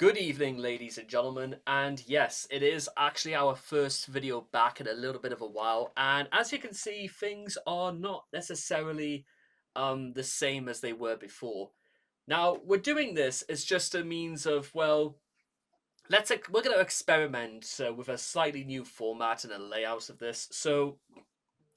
Good evening, ladies and gentlemen, and yes, it is actually our first video back in a little bit of a while, and as you can see, things are not necessarily the same as they were before. Now, we're doing this as just a means of, well, we're going to experiment with a slightly new format and a layout of this, so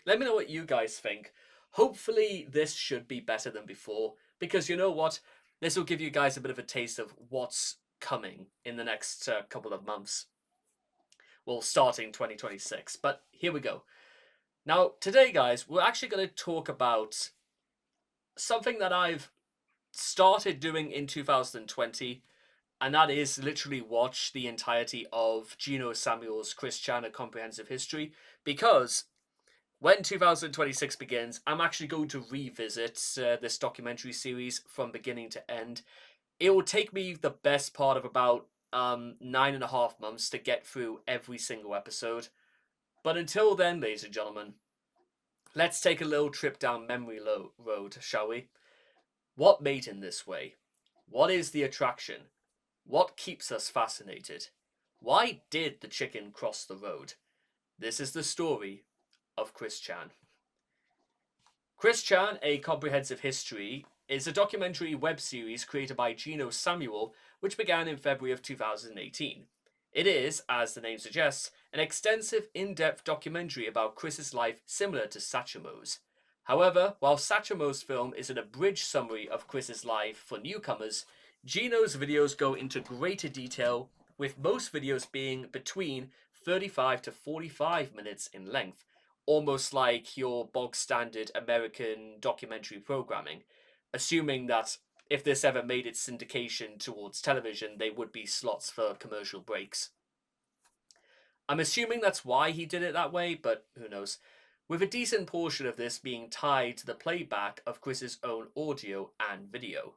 let me know what you guys think. Hopefully, this should be better than before, because you know what? This will give you guys a bit of a taste of what's coming in the next couple of months. Well, starting 2026. But here we go. Now, today, guys, we're actually going to talk about something that I've started doing in 2020, and that is literally watch the entirety of Gino Samuel's Chris Chan: A Comprehensive History, because when 2026 begins, I'm actually going to revisit this documentary series from beginning to end. It will take me the best part of about 9.5 months to get through every single episode. But until then, ladies and gentlemen, let's take a little trip down road, shall we? What made him this way? What is the attraction? What keeps us fascinated? Why did the chicken cross the road? This is the story of Chris Chan. Chris Chan: A Comprehensive History is a documentary web series created by Gino Samuel, which began in February of 2018. It is, as the name suggests, an extensive, in-depth documentary about Chris's life similar to Satchamo's. However, while Satchamo's film is an abridged summary of Chris's life for newcomers, Gino's videos go into greater detail, with most videos being between 35 to 45 minutes in length, almost like your bog standard American documentary programming, assuming that if this ever made its syndication towards television, they would be slots for commercial breaks. I'm assuming that's why he did it that way, but who knows. With a decent portion of this being tied to the playback of Chris's own audio and video.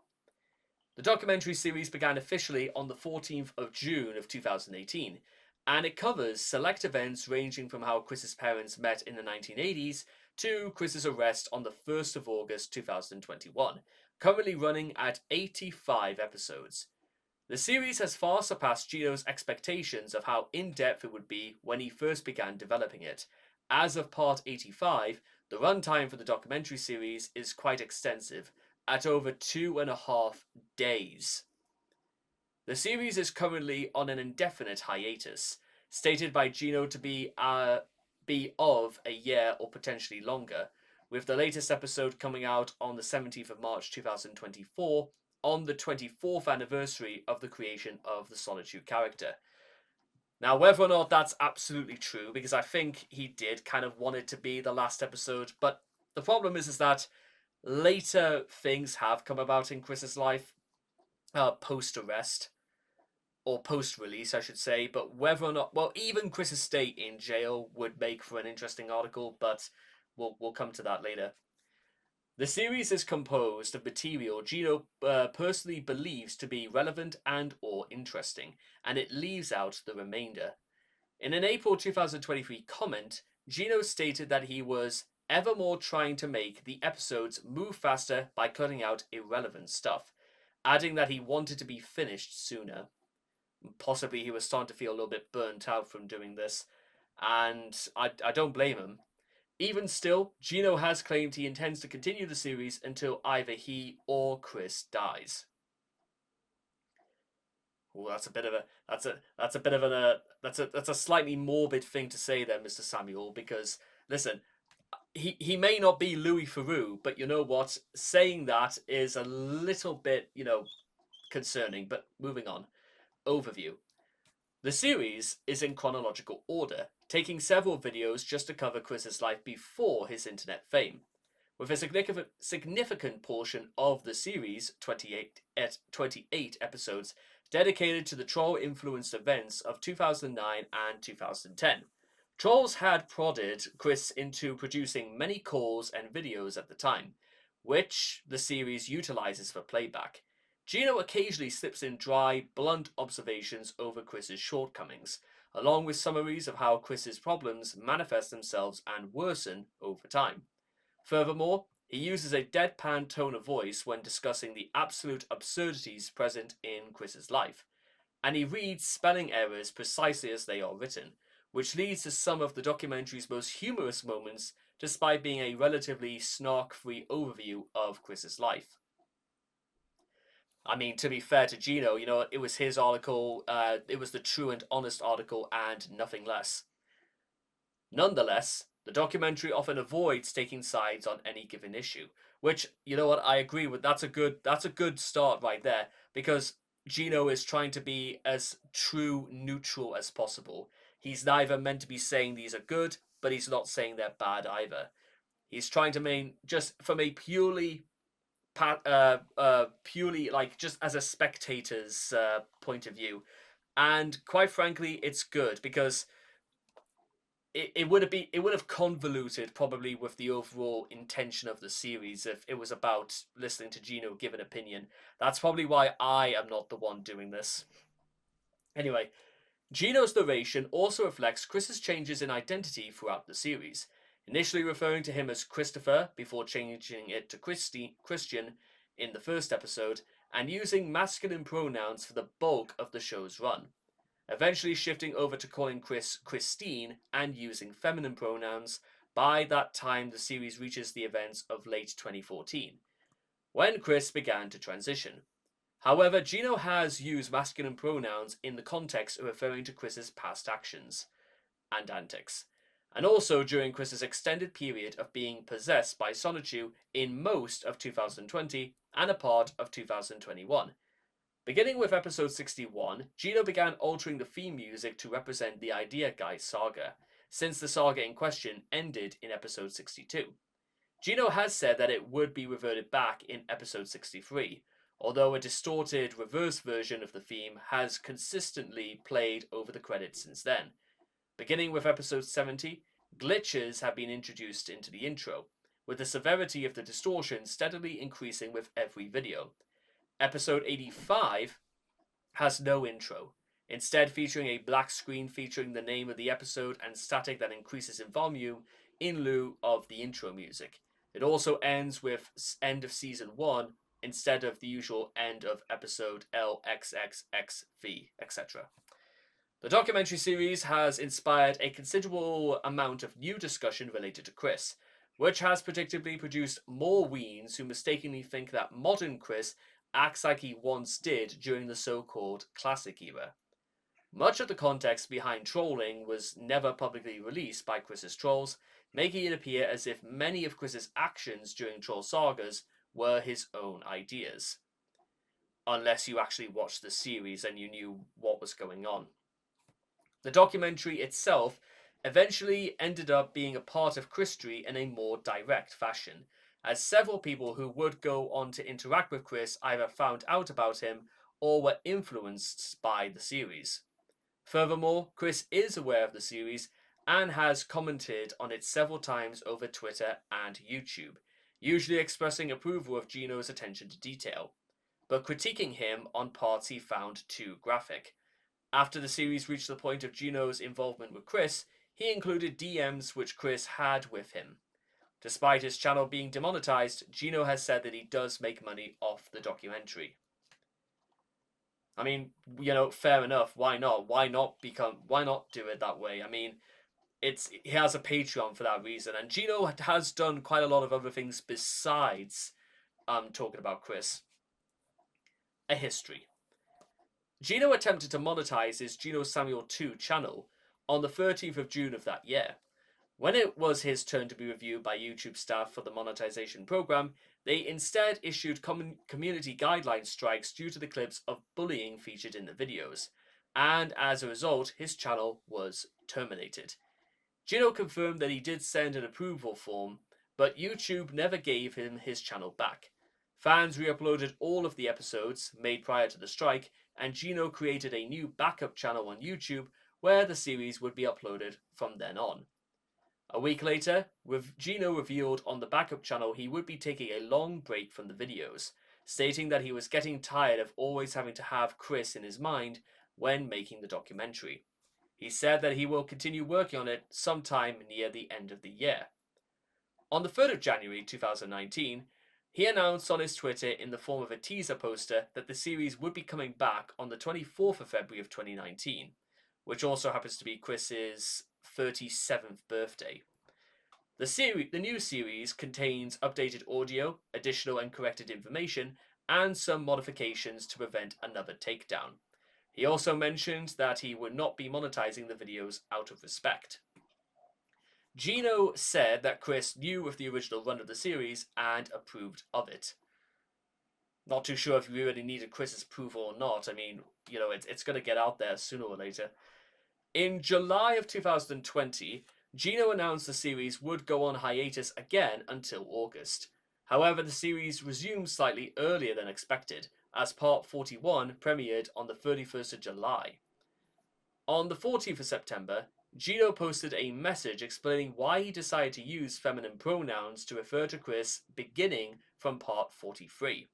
The documentary series began officially on the 14th of June of 2018, and it covers select events ranging from how Chris's parents met in the 1980s to Chris's arrest on the 1st of August 2021, currently running at 85 episodes. The series has far surpassed Gino's expectations of how in-depth it would be when he first began developing it. As of part 85, the runtime for the documentary series is quite extensive, at over 2.5 days. The series is currently on an indefinite hiatus, stated by Gino to be of a year or potentially longer, with the latest episode coming out on the 17th of March 2024, on the 24th anniversary of the creation of the Solitude character. Now, whether or not that's absolutely true, because I think he did kind of want it to be the last episode, but the problem is that later things have come about in Chris's life, post arrest or post release, I should say. But whether or not, well, even Chris's stay in jail would make for an interesting article, but we'll come to that later. The series is composed of material Gino personally believes to be relevant and or interesting, and it leaves out the remainder. In an April 2023 comment, Gino stated that he was evermore trying to make the episodes move faster by cutting out irrelevant stuff, adding that he wanted to be finished sooner. Possibly he was starting to feel a little bit burnt out from doing this, and I don't blame him. Even still, Gino has claimed he intends to continue the series until either he or Chris dies. Well, that's a slightly morbid thing to say there, Mr. Samuel. Because listen, he may not be Louis Theroux, but you know what? Saying that is a little bit concerning. But moving on. Overview. The series is in chronological order, taking several videos just to cover Chris's life before his internet fame, with a significant portion of the series, 28 episodes, dedicated to the troll-influenced events of 2009 and 2010. Trolls had prodded Chris into producing many calls and videos at the time, which the series utilizes for playback. Gino occasionally slips in dry, blunt observations over Chris's shortcomings, along with summaries of how Chris's problems manifest themselves and worsen over time. Furthermore, he uses a deadpan tone of voice when discussing the absolute absurdities present in Chris's life. and he reads spelling errors precisely as they are written, which leads to some of the documentary's most humorous moments, despite being a relatively snark-free overview of Chris's life. I mean, to be fair to Gino, it was his article, it was the true and honest article, and nothing less. Nonetheless, the documentary often avoids taking sides on any given issue, which, you know what, I agree with. That's a good start right there, because Gino is trying to be as true neutral as possible. He's neither meant to be saying these are good, but he's not saying they're bad either. He's trying to mean just from a purely like just as a spectator's point of view, and quite frankly, it's good because it would have convoluted probably with the overall intention of the series if it was about listening to Gino give an opinion. That's probably why I am not the one doing this. Anyway, Gino's narration also reflects Chris's changes in identity throughout the series, initially referring to him as Christopher before changing it to Christian in the first episode, and using masculine pronouns for the bulk of the show's run, eventually shifting over to calling Chris Christine and using feminine pronouns by that time the series reaches the events of late 2014, when Chris began to transition. However, Gino has used masculine pronouns in the context of referring to Chris's past actions and antics, and also during Chris's extended period of being possessed by Sonichu in most of 2020 and a part of 2021. Beginning with episode 61, Gino began altering the theme music to represent the Idea Guy saga, since the saga in question ended in episode 62. Gino has said that it would be reverted back in episode 63, although a distorted reverse version of the theme has consistently played over the credits since then. Beginning with episode 70, glitches have been introduced into the intro, with the severity of the distortion steadily increasing with every video. Episode 85 has no intro, instead featuring a black screen featuring the name of the episode and static that increases in volume in lieu of the intro music. It also ends with end of season 1 instead of the usual end of episode LXXXV, etc. The documentary series has inspired a considerable amount of new discussion related to Chris, which has predictably produced more weens who mistakenly think that modern Chris acts like he once did during the so-called classic era. Much of the context behind trolling was never publicly released by Chris's trolls, making it appear as if many of Chris's actions during troll sagas were his own ideas. Unless you actually watched the series and you knew what was going on. The documentary itself eventually ended up being a part of Christory in a more direct fashion, as several people who would go on to interact with Chris either found out about him or were influenced by the series. Furthermore, Chris is aware of the series and has commented on it several times over Twitter and YouTube, usually expressing approval of Gino's attention to detail, but critiquing him on parts he found too graphic. After the series reached the point of Gino's involvement with Chris, he included DMs which Chris had with him. Despite his channel being demonetized, Gino has said that he does make money off the documentary. I mean, fair enough. Why not? Why not do it that way? I mean, he has a Patreon for that reason, and Gino has done quite a lot of other things besides talking about Chris. A history. Gino attempted to monetize his Gino Samuel 2 channel on the 13th of June of that year. When it was his turn to be reviewed by YouTube staff for the monetization program, they instead issued community guideline strikes due to the clips of bullying featured in the videos, and as a result, his channel was terminated. Gino confirmed that he did send an approval form, but YouTube never gave him his channel back. Fans re-uploaded all of the episodes made prior to the strike, and Gino created a new backup channel on YouTube where the series would be uploaded from then on. A week later, Gino revealed on the backup channel he would be taking a long break from the videos, stating that he was getting tired of always having to have Chris in his mind when making the documentary. He said that he will continue working on it sometime near the end of the year. On the 3rd of January 2019, He announced on his Twitter in the form of a teaser poster that the series would be coming back on the 24th of February of 2019, which also happens to be Chris's 37th birthday. The new series contains updated audio, additional and corrected information, and some modifications to prevent another takedown. He also mentioned that he would not be monetizing the videos out of respect. Gino said that Chris knew of the original run of the series and approved of it. Not too sure if you really needed Chris's approval or not. I mean, it's going to get out there sooner or later. In July of 2020, Gino announced the series would go on hiatus again until August. However, the series resumed slightly earlier than expected, as Part 41 premiered on the 31st of July. On the 14th of September, Gino posted a message explaining why he decided to use feminine pronouns to refer to Chris beginning from Part 43.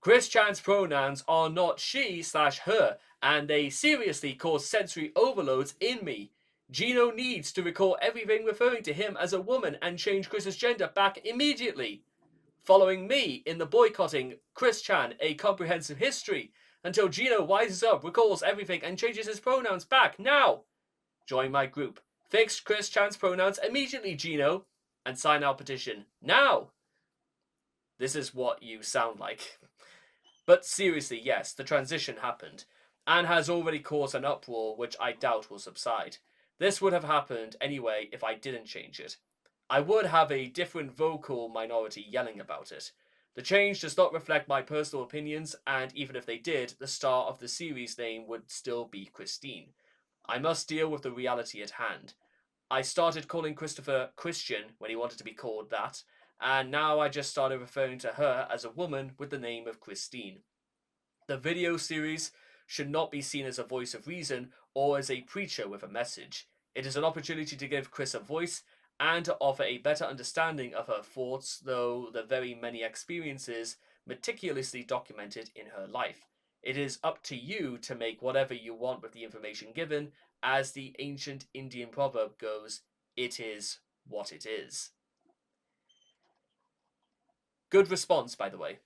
Chris Chan's pronouns are not she/her, and they seriously cause sensory overloads in me. Gino needs to recall everything referring to him as a woman and change Chris's gender back immediately. Following me in the boycotting Chris Chan a comprehensive history until Gino wises up, recalls everything, and changes his pronouns back now. Join my group. Fix Chris Chan's pronouns immediately, Gino, and sign our petition now. This is what you sound like. But seriously, yes, the transition happened, and has already caused an uproar which I doubt will subside. This would have happened anyway if I didn't change it. I would have a different vocal minority yelling about it. The change does not reflect my personal opinions, and even if they did, the star of the series name would still be Christine. I must deal with the reality at hand. I started calling Christopher Christian when he wanted to be called that, and now I just started referring to her as a woman with the name of Christine. The video series should not be seen as a voice of reason or as a preacher with a message. It is an opportunity to give Chris a voice and to offer a better understanding of her thoughts, though the very many experiences meticulously documented in her life. It is up to you to make whatever you want with the information given. As the ancient Indian proverb goes, it is what it is. Good response, by the way.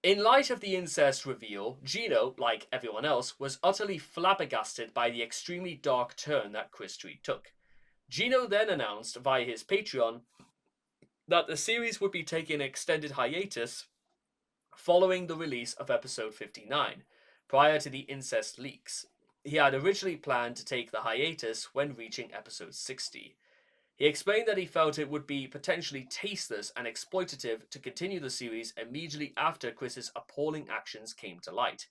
In light of the incest reveal, Gino, like everyone else, was utterly flabbergasted by the extremely dark turn that Chris Treat took. Gino then announced via his Patreon that the series would be taking an extended hiatus following the release of episode 59, prior to the incest leaks. He had originally planned to take the hiatus when reaching episode 60. He explained that he felt it would be potentially tasteless and exploitative to continue the series immediately after Chris's appalling actions came to light.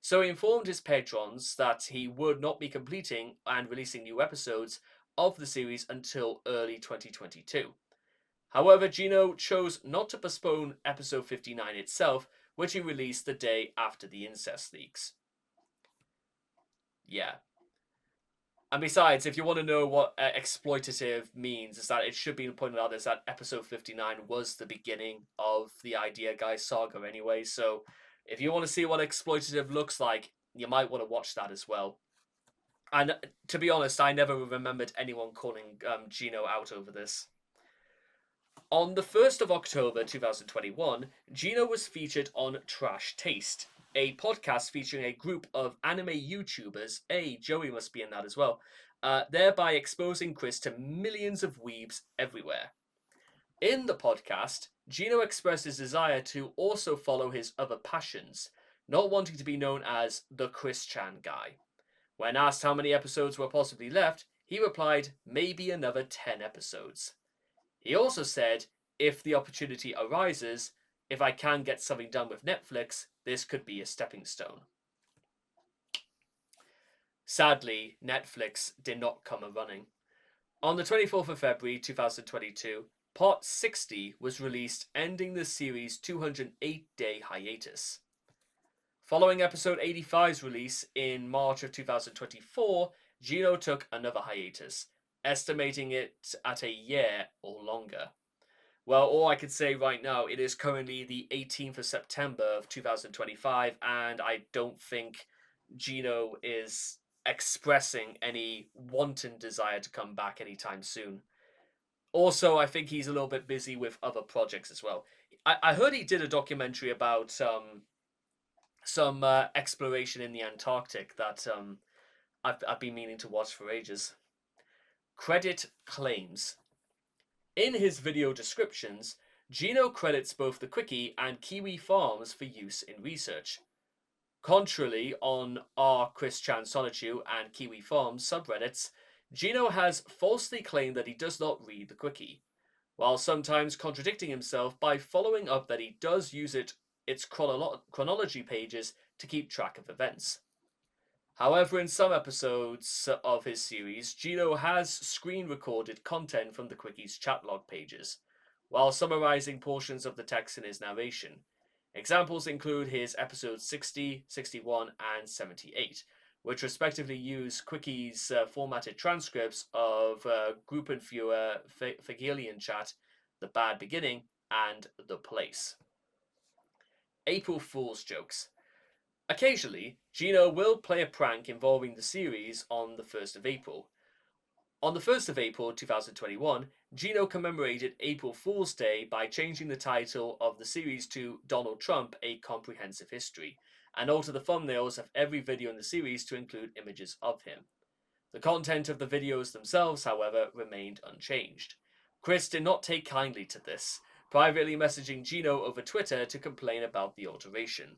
So he informed his patrons that he would not be completing and releasing new episodes of the series until early 2022. However, Gino chose not to postpone episode 59 itself, which he released the day after the incest leaks. Yeah. And besides, if you want to know what exploitative means, is that it should be pointed out is that episode 59 was the beginning of the Idea Guy saga anyway, so if you want to see what exploitative looks like, you might want to watch that as well. And to be honest, I never remembered anyone calling Gino out over this. On the 1st of October 2021, Gino was featured on Trash Taste, a podcast featuring a group of anime YouTubers. Hey, Joey must be in that as well. Thereby exposing Chris to millions of weebs everywhere. In the podcast, Gino expressed his desire to also follow his other passions, not wanting to be known as the Chris Chan guy. When asked how many episodes were possibly left, he replied, maybe another 10 episodes. He also said, if the opportunity arises, if I can get something done with Netflix, this could be a stepping stone. Sadly, Netflix did not come a-running. On the 24th of February 2022, Part 60 was released, ending the series' 208-day hiatus. Following episode 85's release in March of 2024, Gino took another hiatus, estimating it at a year or longer. Well, all I can say right now, it is currently the 18th of September of 2025, and I don't think Gino is expressing any wanton desire to come back anytime soon. Also, I think he's a little bit busy with other projects as well. I heard he did a documentary about some exploration in the Antarctic that I've been meaning to watch for ages. Credit claims. In his video descriptions, Gino credits both the Quickie and Kiwi Farms for use in research. Contrarily, on r Chris Chan Sonichu and Kiwi Farms subreddits, Gino has falsely claimed that he does not read the Quickie, while sometimes contradicting himself by following up that he does use its chronology pages to keep track of events. However, in some episodes of his series, Gino has screen recorded content from the Quickie's chatlog pages, while summarizing portions of the text in his narration. Examples include his episodes 60, 61, and 78, which respectively use Quickie's formatted transcripts of Gruppenführer Fagelian Chat, The Bad Beginning, and The Place. April Fool's jokes. Occasionally, Gino will play a prank involving the series on the 1st of April. On the 1st of April 2021, Gino commemorated April Fool's Day by changing the title of the series to Donald Trump: A Comprehensive History, and alter the thumbnails of every video in the series to include images of him. The content of the videos themselves, however, remained unchanged. Chris did not take kindly to this, privately messaging Gino over Twitter to complain about the alteration.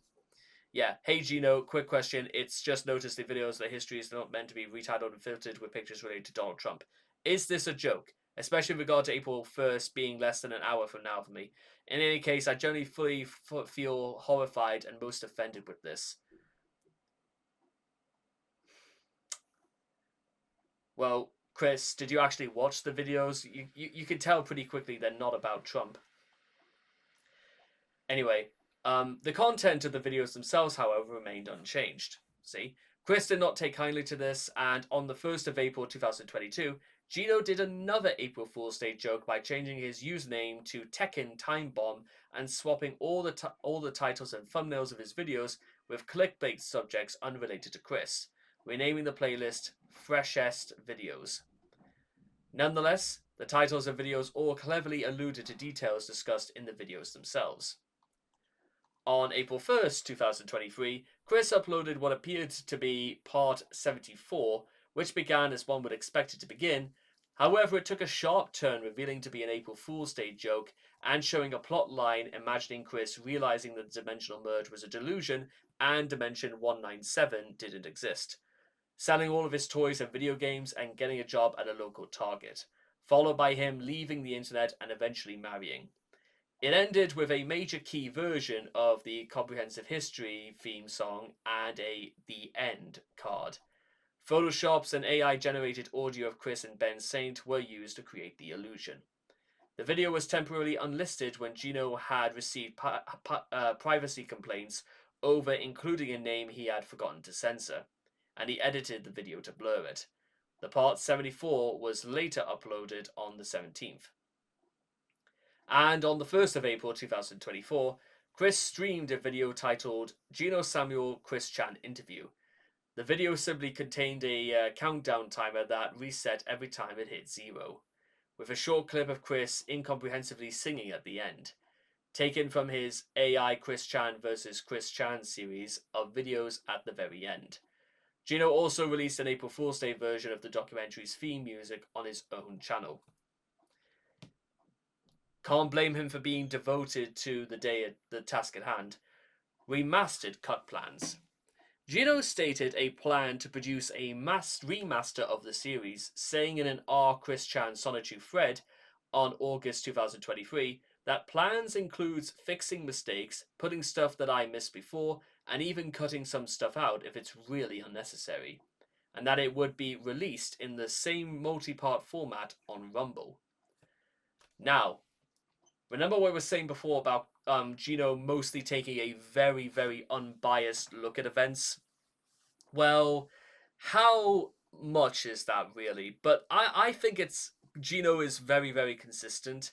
Yeah, hey Gino, quick question. It's just noticed the videos that history is not meant to be retitled and filtered with pictures related to Donald Trump. Is this a joke? Especially in regard to April 1st being less than an hour from now for me. In any case, I generally fully feel horrified and most offended with this. Well, Chris, did you actually watch the videos? You can tell pretty quickly they're not about Trump. Anyway, the content of the videos themselves, however, remained unchanged. See? Chris did not take kindly to this, and on the 1st of April 2022, Gino did another April Fool's Day joke by changing his username to Tekken Time Bomb and swapping all the titles and thumbnails of his videos with clickbait subjects unrelated to Chris, renaming the playlist Freshest Videos. Nonetheless, the titles of videos all cleverly alluded to details discussed in the videos themselves. On April 1st, 2023, Chris uploaded what appeared to be part 74, which began as one would expect it to begin. However, it took a sharp turn, revealing to be an April Fool's Day joke and showing a plot line imagining Chris realizing that the dimensional merge was a delusion and Dimension 197 didn't exist, selling all of his toys and video games and getting a job at a local Target, followed by him leaving the internet and eventually marrying. It ended with a major key version of the Comprehensive History theme song and a The End card. Photoshops and AI generated audio of Chris and Ben Saint were used to create the illusion. The video was temporarily unlisted when Gino had received privacy complaints over including a name he had forgotten to censor, and he edited the video to blur it. The part 74 was later uploaded on the 17th. And on the 1st of April 2024, Chris streamed a video titled Gino Samuel Chris Chan Interview. The video simply contained a countdown timer that reset every time it hit 0, with a short clip of Chris incomprehensibly singing at the end, taken from his AI Chris Chan vs. Chris Chan series of videos at the very end. Gino also released an April Fool's Day version of the documentary's theme music on his own channel. Can't blame him for being devoted to the task at hand. Remastered cut plans. Gino stated a plan to produce a remaster of the series, saying in an r Chris Chan Sonichu thread on August 2023 that plans includes fixing mistakes, putting stuff that I missed before, and even cutting some stuff out if it's really unnecessary, and that it would be released in the same multi-part format on Rumble. Now, remember what I was saying before about Gino mostly taking a very, very unbiased look at events? Well, how much is that really? But I think Gino is very, very consistent,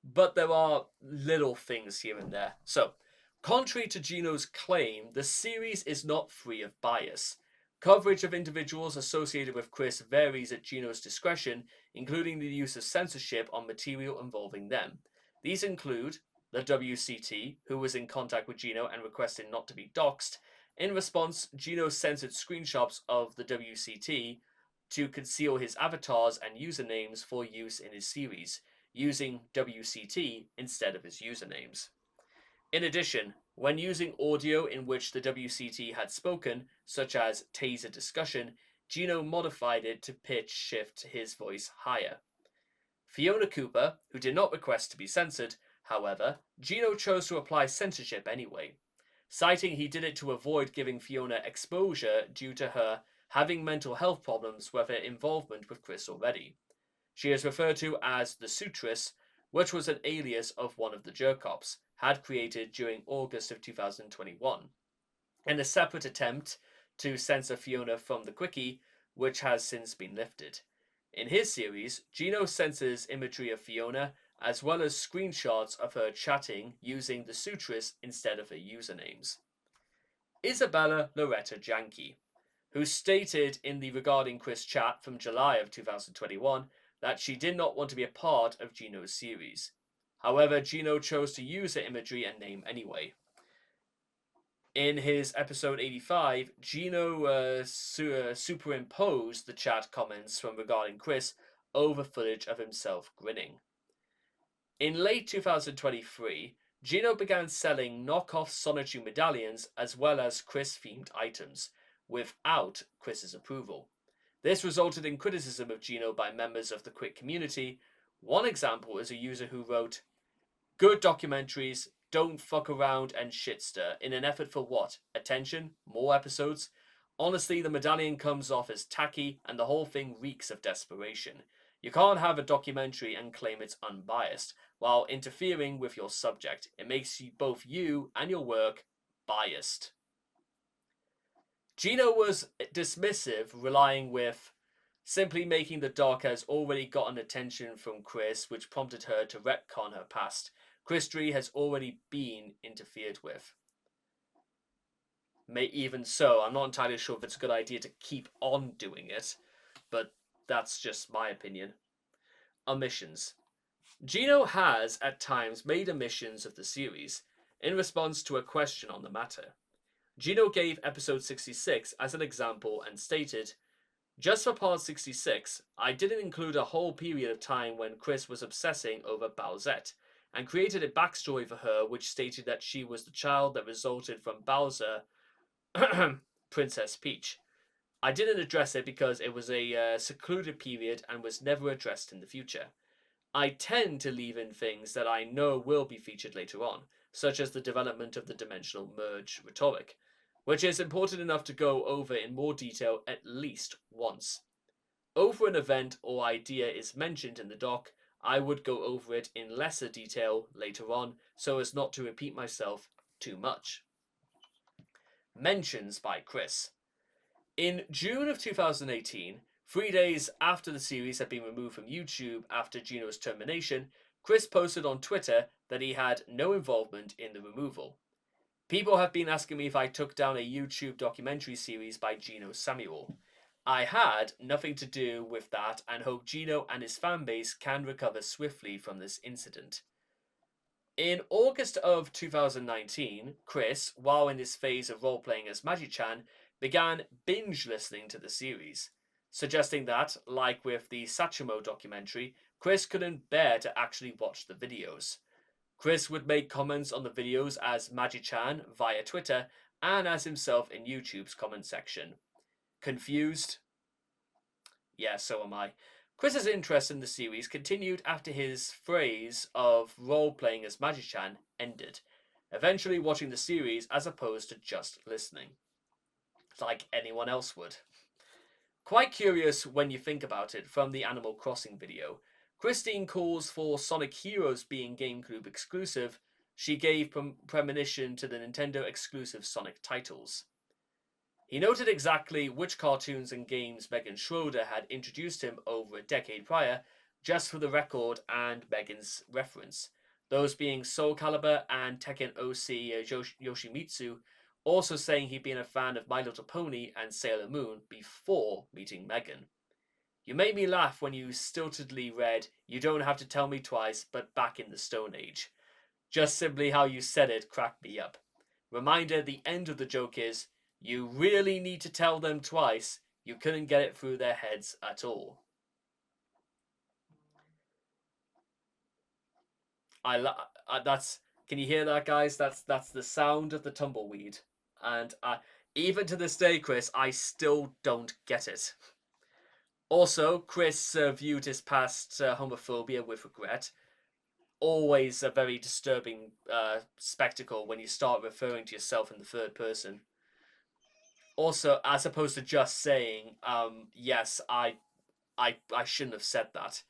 but there are little things here and there. So, contrary to Gino's claim, the series is not free of bias. Coverage of individuals associated with Chris varies at Gino's discretion, including the use of censorship on material involving them. These include the WCT, who was in contact with Gino and requested not to be doxxed. In response, Gino censored screenshots of the WCT to conceal his avatars and usernames for use in his series, using WCT instead of his usernames. In addition, when using audio in which the WCT had spoken, such as taser discussion, Gino modified it to pitch shift his voice higher. Fiona Cooper, who did not request to be censored, however, Gino chose to apply censorship anyway, citing he did it to avoid giving Fiona exposure due to her having mental health problems with her involvement with Chris already. She is referred to as the Sutress, which was an alias of one of the Jerkops had created during August of 2021, in a separate attempt to censor Fiona from the Quickie, which has since been lifted. In his series, Gino censors imagery of Fiona, as well as screenshots of her chatting using the Sutress instead of her usernames. Isabella Loretta Janke, who stated in the Regarding Chris chat from July of 2021 that she did not want to be a part of Gino's series. However, Gino chose to use her imagery and name anyway. In his episode 85, Gino superimposed the chat comments from Regarding Chris over footage of himself grinning. In late 2023, Gino began selling knockoff Sonichu medallions as well as Chris-themed items, without Chris's approval. This resulted in criticism of Gino by members of the Quick community. One example is a user who wrote, "Good documentaries, don't fuck around and shitstir, in an effort for what? Attention? More episodes? Honestly, the medallion comes off as tacky and the whole thing reeks of desperation. You can't have a documentary and claim it's unbiased, while interfering with your subject. It makes both you and your work biased." Gino was dismissive, relying with simply making the doc has already gotten attention from Chris, which prompted her to retcon her past. Christy has already been interfered with. Even so, I'm not entirely sure if it's a good idea to keep on doing it, but that's just my opinion. Omissions. Gino has, at times, made omissions of the series, in response to a question on the matter. Gino gave episode 66 as an example and stated, "Just for part 66, I didn't include a whole period of time when Chris was obsessing over Bowsette, and created a backstory for her which stated that she was the child that resulted from Bowser, Princess Peach. I didn't address it because it was a secluded period and was never addressed in the future. I tend to leave in things that I know will be featured later on, such as the development of the dimensional merge rhetoric, which is important enough to go over in more detail at least once. Over an event or idea is mentioned in the doc, I would go over it in lesser detail later on so as not to repeat myself too much." Mentions by Chris. In June of 2018, 3 days after the series had been removed from YouTube after Gino's termination, Chris posted on Twitter that he had no involvement in the removal. "People have been asking me if I took down a YouTube documentary series by Gino Samuel. I had nothing to do with that and hope Gino and his fanbase can recover swiftly from this incident." In August of 2019, Chris, while in his phase of role-playing as Magi-chan, began binge listening to the series, suggesting that, like with the Sachimo documentary, Chris couldn't bear to actually watch the videos. Chris would make comments on the videos as Magi-chan via Twitter and as himself in YouTube's comment section. Confused? Yeah, so am I. Chris's interest in the series continued after his phase of role-playing as Magi-chan ended, eventually watching the series as opposed to just listening, like anyone else would. Quite curious when you think about it from the Animal Crossing video. Christine calls for Sonic Heroes being GameCube exclusive. She gave premonition to the Nintendo exclusive Sonic titles. He noted exactly which cartoons and games Megan Schroeder had introduced him over a decade prior, just for the record and Megan's reference, those being Soul Calibur and Tekken OC Yoshimitsu, also saying he'd been a fan of My Little Pony and Sailor Moon before meeting Megan. You made me laugh when you stiltedly read, "You don't have to tell me twice, but back in the Stone Age." Just simply how you said it cracked me up. Reminder, the end of the joke is, you really need to tell them twice. You couldn't get it through their heads at all. That's, can you hear that, guys? That's the sound of the tumbleweed. And even to this day, Chris, I still don't get it. Also, Chris viewed his past homophobia with regret. Always a very disturbing spectacle when you start referring to yourself in the third person. Also, as opposed to just saying, yes, I shouldn't have said that.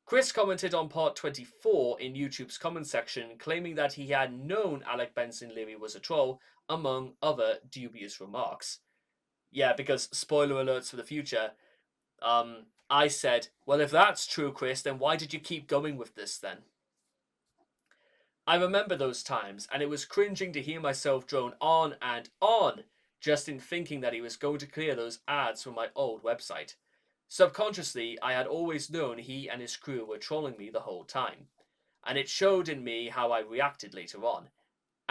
Chris commented on part 24 in YouTube's comment section, claiming that he had known Alec Benson Leary was a troll, among other dubious remarks. Yeah, because spoiler alerts for the future. I said, well, if that's true, Chris, then why did you keep going with this then? I remember those times, and it was cringing to hear myself drone on and on, just in thinking that he was going to clear those ads from my old website. Subconsciously, I had always known he and his crew were trolling me the whole time, and it showed in me how I reacted later on.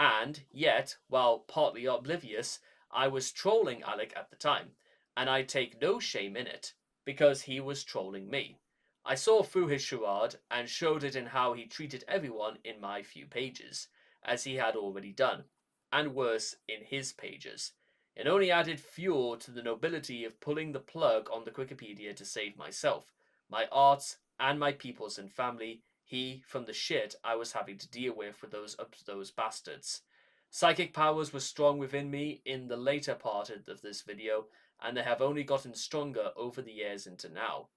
And yet, while partly oblivious, I was trolling Alec at the time, and I take no shame in it, because he was trolling me. I saw through his charade and showed it in how he treated everyone in my few pages, as he had already done, and worse in his pages. It only added fuel to the nobility of pulling the plug on the Wikipedia to save myself, my arts, and my peoples and family, he from the shit I was having to deal with those bastards. Psychic powers were strong within me in the later part of this video, and they have only gotten stronger over the years into now.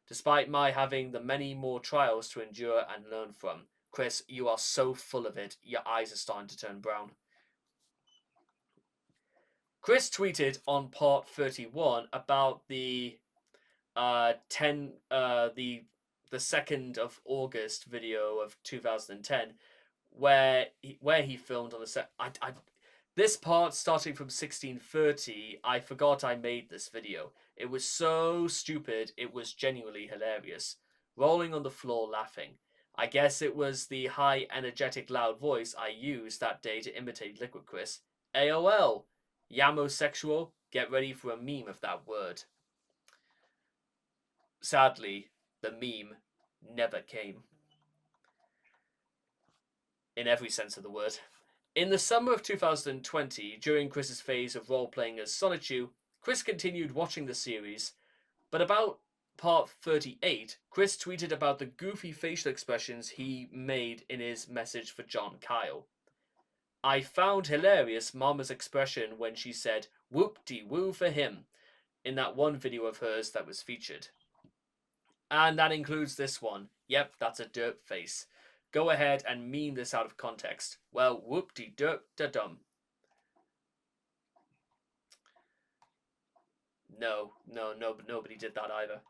Despite my having the many more trials to endure and learn from. Chris, you are so full of it, your eyes are starting to turn brown. Chris tweeted on part 31 about the the 2nd of August video of 2010 where he filmed on the set. This part starting from 1630, I forgot I made this video. It was so stupid, it was genuinely hilarious. Rolling on the floor laughing. I guess it was the high, energetic, loud voice I used that day to imitate Liquid Chris. AOL! Yamosexual, get ready for a meme of that word. Sadly, the meme never came. In every sense of the word. In the summer of 2020, during Chris's phase of role-playing as Sonichu, Chris continued watching the series, but about part 38, Chris tweeted about the goofy facial expressions he made in his message for John Kyle. I found hilarious Mama's expression when she said, "Whoop-de-woo for him," in that one video of hers that was featured. And that includes this one. Yep, that's a derp face. Go ahead and meme this out of context. Well, whoop-de-derp-da-dum. No, nobody did that either.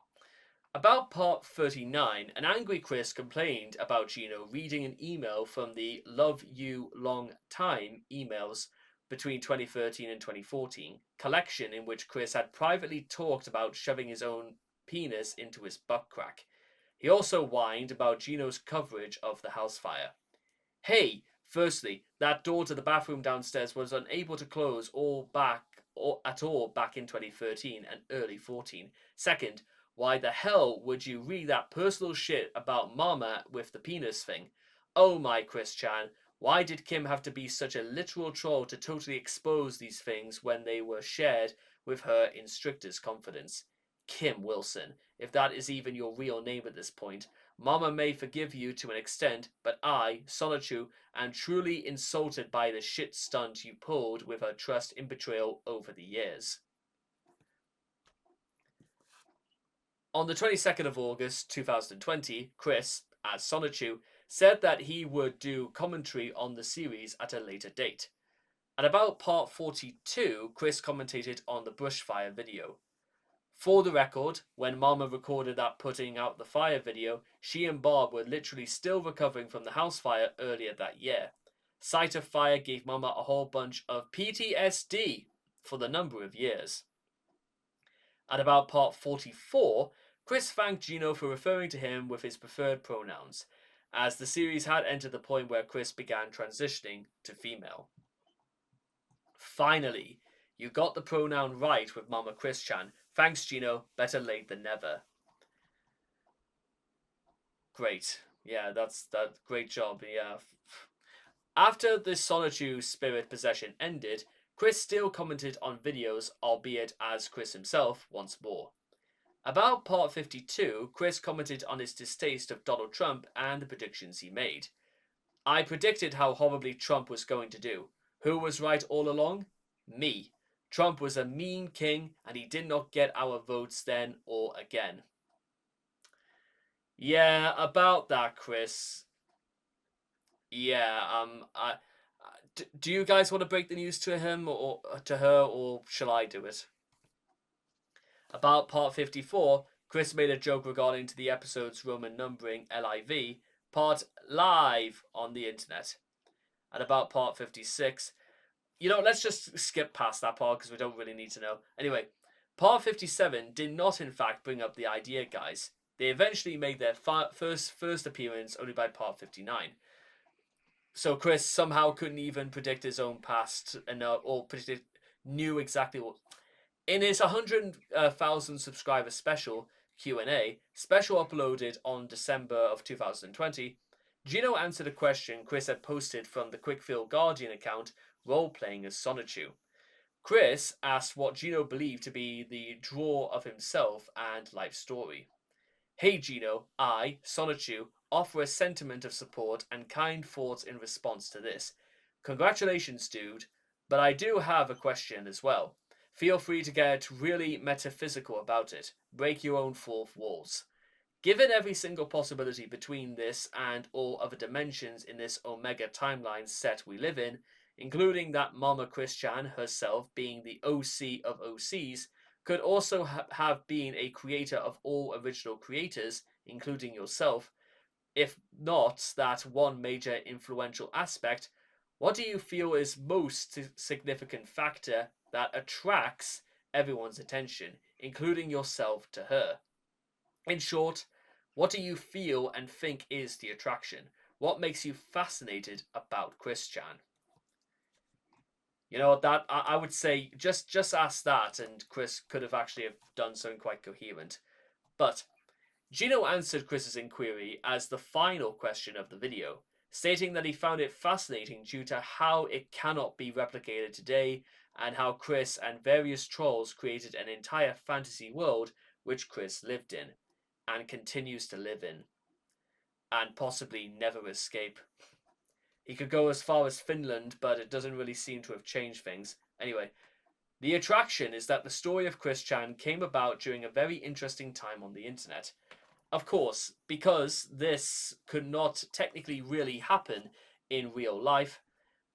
About part 39, an angry Chris complained about Gino reading an email from the Love You Long Time emails between 2013 and 2014 collection in which Chris had privately talked about shoving his own penis into his butt crack. He also whined about Gino's coverage of the house fire. Hey, firstly, that door to the bathroom downstairs was unable to close at all back in 2013 and early 14. Second, why the hell would you read that personal shit about Mama with the penis thing? Oh my Chris Chan, why did Kim have to be such a literal troll to totally expose these things when they were shared with her in strictest confidence? Kim Wilson, if that is even your real name at this point. Mama may forgive you to an extent, but I, Sonichu, am truly insulted by the shit stunt you pulled with her trust in betrayal over the years. On the 22nd of August 2020, Chris, as Sonichu, said that he would do commentary on the series at a later date. At about part 42, Chris commentated on the bushfire video. For the record, when Mama recorded that putting out the fire video, she and Bob were literally still recovering from the house fire earlier that year. Sight of Fire gave Mama a whole bunch of PTSD for the number of years. At about part 44, Chris thanked Gino for referring to him with his preferred pronouns, as the series had entered the point where Chris began transitioning to female. Finally, you got the pronoun right with Mama Chris-chan. Thanks, Gino. Better late than never. Great. Yeah, that's great job. Yeah. After the Sonichu spirit possession ended, Chris still commented on videos, albeit as Chris himself, once more. About part 52, Chris commented on his distaste of Donald Trump and the predictions he made. I predicted how horribly Trump was going to do. Who was right all along? Me. Trump was a mean king, and he did not get our votes then or again. Yeah, about that, Chris. Yeah, do you guys want to break the news to him or to her, or shall I do it? About part 54, Chris made a joke regarding to the episode's Roman numbering LIV, part live on the internet. And about part 56, let's just skip past that part because we don't really need to know. Anyway, part 57 did not in fact bring up the idea, guys. They eventually made their first appearance only by part 59. So Chris somehow couldn't even predict his own past or knew exactly what. In his 100,000 subscriber special Q&A, special uploaded on December of 2020, Gino answered a question Chris had posted from the Quickfield Guardian account role-playing as Sonichu. Chris asked what Gino believed to be the draw of himself and life story. Hey Gino, I, Sonichu, offer a sentiment of support and kind thoughts in response to this. Congratulations, dude, but I do have a question as well. Feel free to get really metaphysical about it. Break your own fourth walls. Given every single possibility between this and all other dimensions in this Omega timeline set we live in, including that Mama Chris-chan herself being the OC of OCs, could also have been a creator of all original creators, including yourself, if not that one major influential aspect, what do you feel is most significant factor that attracts everyone's attention, including yourself, to her? In short, what do you feel and think is the attraction? What makes you fascinated about Chris-chan? That I would say just ask that, and Chris could have actually have done something quite coherent. But Gino answered Chris's inquiry as the final question of the video, stating that he found it fascinating due to how it cannot be replicated today and how Chris and various trolls created an entire fantasy world which Chris lived in and continues to live in and possibly never escape. He could go as far as Finland, but it doesn't really seem to have changed things. Anyway, the attraction is that the story of Chris-chan came about during a very interesting time on the internet. Of course, because this could not technically really happen in real life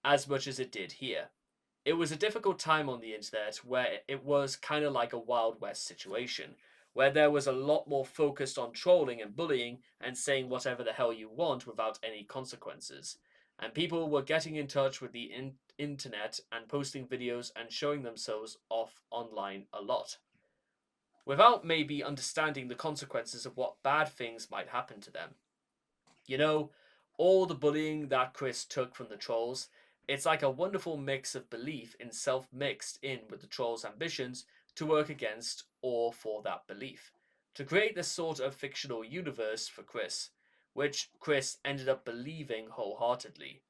as much as it did here. It was a difficult time on the internet where it was kind of like a Wild West situation, where there was a lot more focused on trolling and bullying and saying whatever the hell you want without any consequences. And people were getting in touch with the internet and posting videos and showing themselves off online a lot, without maybe understanding the consequences of what bad things might happen to them. All the bullying that Chris took from the trolls, it's like a wonderful mix of belief in self mixed in with the trolls' ambitions to work against or for that belief, to create this sort of fictional universe for Chris, which Chris ended up believing wholeheartedly.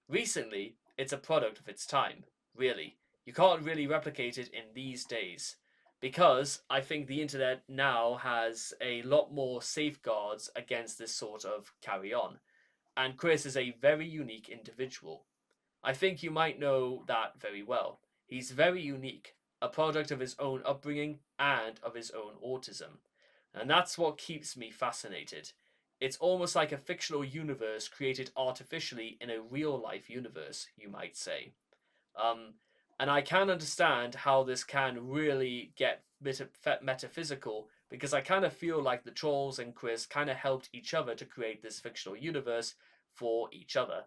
Recently, it's a product of its time, really. You can't really replicate it in these days, because I think the internet now has a lot more safeguards against this sort of carry on. And Chris is a very unique individual. I think you might know that very well. He's very unique, a product of his own upbringing and of his own autism. And that's what keeps me fascinated. It's almost like a fictional universe created artificially in a real life universe, you might say. Um, and I can understand how this can really get metaphysical because I kind of feel like the trolls and Chris kind of helped each other to create this fictional universe for each other.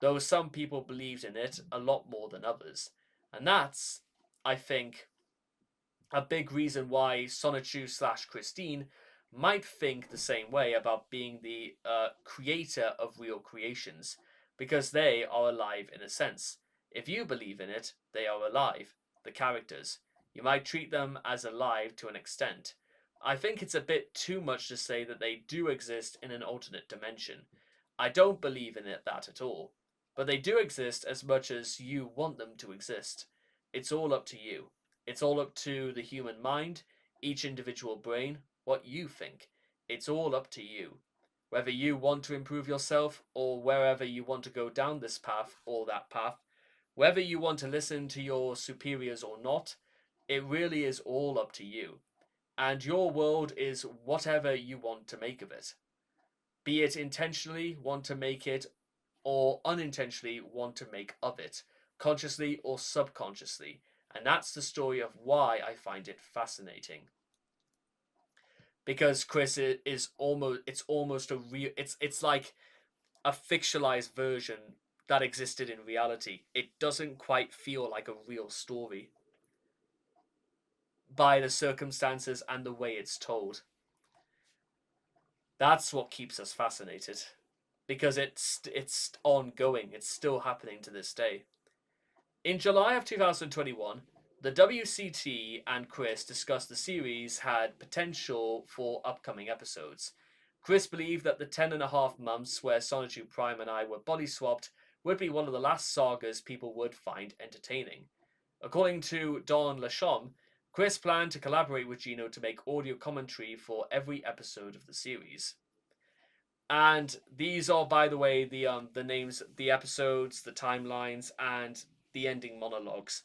though some people believed in it a lot more than others. And that's, I think, a big reason why Sonichu slash Christine might think the same way about being the creator of real creations, because they are alive in a sense. If you believe in it, they are alive, the characters. You might treat them as alive to an extent. I think it's a bit too much to say that they do exist in an alternate dimension. I don't believe in it that at all. But they do exist as much as you want them to exist. It's all up to you. It's all up to the human mind, each individual brain, what you think. It's all up to you. Whether you want to improve yourself or wherever you want to go down this path or that path, whether you want to listen to your superiors or not, it really is all up to you. And your world is whatever you want to make of it. Be it intentionally want to make it or unintentionally want to make of it, consciously or subconsciously. And that's the story of why I find it fascinating. Because Chris is almost it's almost a real it's like a fictionalized version that existed in reality. It doesn't quite feel like a real story by the circumstances and the way it's told. That's what keeps us fascinated because it's ongoing. It's still happening to this day. In July of 2021, the WCT and Chris discussed the series had potential for upcoming episodes. Chris believed that the 10.5 months where Sonichu Prime and I were body swapped would be one of the last sagas people would find entertaining. According to Don Lachaume, Chris planned to collaborate with Gino to make audio commentary for every episode of the series. And these are, by the way, the names, the episodes, the timelines, and the ending monologues.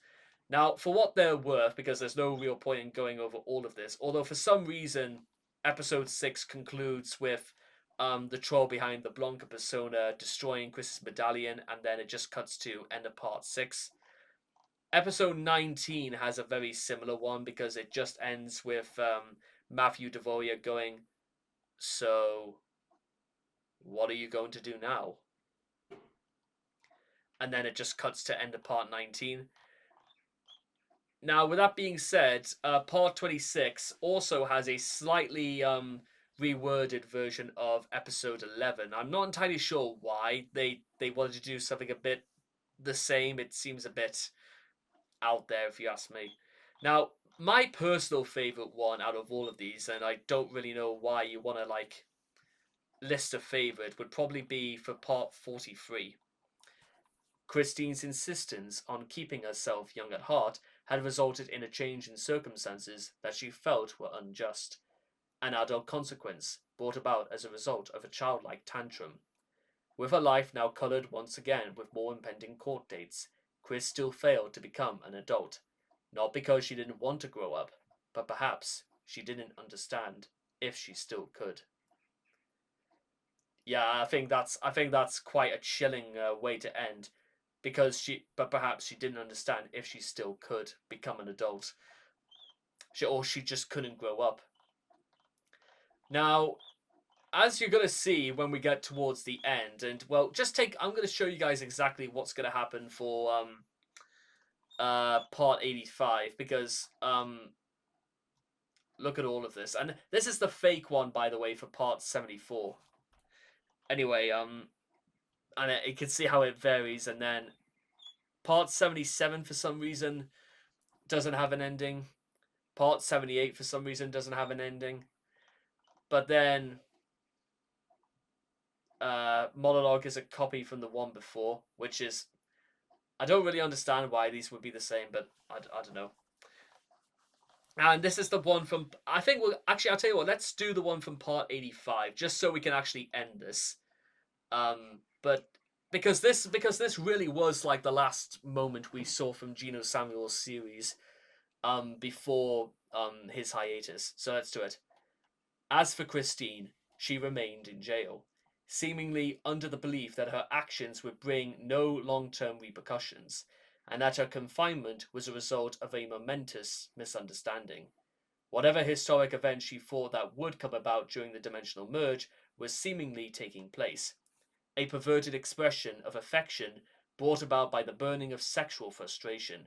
Now, for what they're worth, because there's no real point in going over all of this, although for some reason, episode 6 concludes with the troll behind the Blanca persona destroying Chris's medallion, and then it just cuts to end of part 6. Episode 19 has a very similar one because it just ends with Matthew Devoria going, "So, what are you going to do now?" And then it just cuts to end of part 19. Now, with that being said, part 26 also has a slightly reworded version of episode 11. I'm not entirely sure why they wanted to do something a bit the same. It seems a bit out there, if you ask me. Now, my personal favorite one out of all of these, and I don't really know why you want to like list a favorite, would probably be for part 43. Christine's insistence on keeping herself young at heart had resulted in a change in circumstances that she felt were unjust, an adult consequence brought about as a result of a childlike tantrum. With her life now coloured once again with more impending court dates, Chris still failed to become an adult, not because she didn't want to grow up, but perhaps she didn't understand if she still could. Yeah, I think that's quite a chilling way to end, because but perhaps she didn't understand if she still could become an adult, or she just couldn't grow up. Now, as you're gonna see when we get towards the end, and well, I'm gonna show you guys exactly what's gonna happen for part 85, because look at all of this, and this is the fake one, by the way, for part 74. Anyway, and you can see how it varies, and then part 77 for some reason doesn't have an ending. Part 78 for some reason doesn't have an ending. But then monologue is a copy from the one before, which is, I don't really understand why these would be the same, but I don't know. And this is the one from, I think we'll actually, I'll tell you what, let's do the one from part 85 just so we can actually end this. But because this really was like the last moment we saw from Gino Samuel's series before his hiatus. So let's do it. As for Christine, she remained in jail, seemingly under the belief that her actions would bring no long-term repercussions, and that her confinement was a result of a momentous misunderstanding. Whatever historic event she thought that would come about during the dimensional merge was seemingly taking place. a perverted expression of affection brought about by the burning of sexual frustration.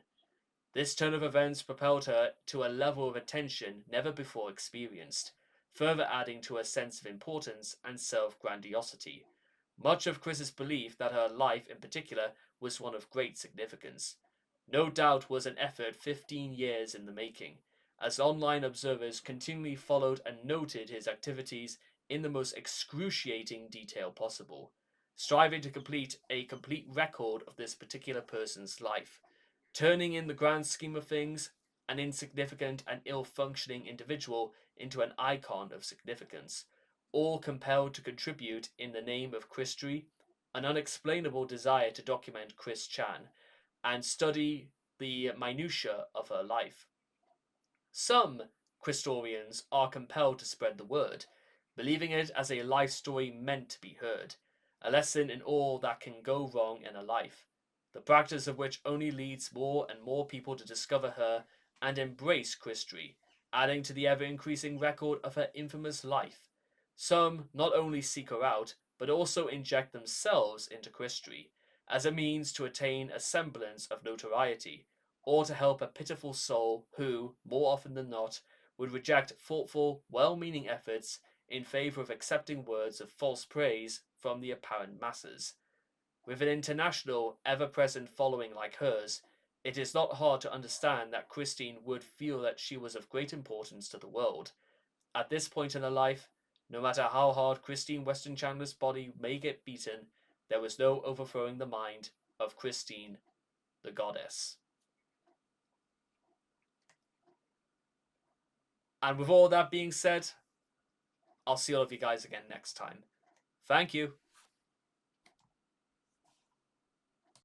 This turn of events propelled her to a level of attention never before experienced, further adding to her sense of importance and self-grandiosity. Much of Chris's belief that her life in particular was one of great significance. No doubt was an effort 15 years in the making, as online observers continually followed and noted his activities in the most excruciating detail possible, striving to complete a complete record of this particular person's life, turning in the grand scheme of things an insignificant and ill-functioning individual into an icon of significance, all compelled to contribute in the name of Christy, an unexplainable desire to document Chris Chan and study the minutiae of her life. Some Christorians are compelled to spread the word, believing it as a life story meant to be heard, a lesson in all that can go wrong in a life, the practice of which only leads more and more people to discover her and embrace Christy, adding to the ever-increasing record of her infamous life. Some not only seek her out, but also inject themselves into Christy, as a means to attain a semblance of notoriety, or to help a pitiful soul who, more often than not, would reject thoughtful, well-meaning efforts in favor of accepting words of false praise from the apparent masses. With an international, ever-present following like hers, it is not hard to understand that Christine would feel that she was of great importance to the world. At this point in her life, no matter how hard Christine Weston Chandler's body may get beaten, there was no overthrowing the mind of Christine, the goddess. And with all that being said, I'll see all of you guys again next time. Thank you.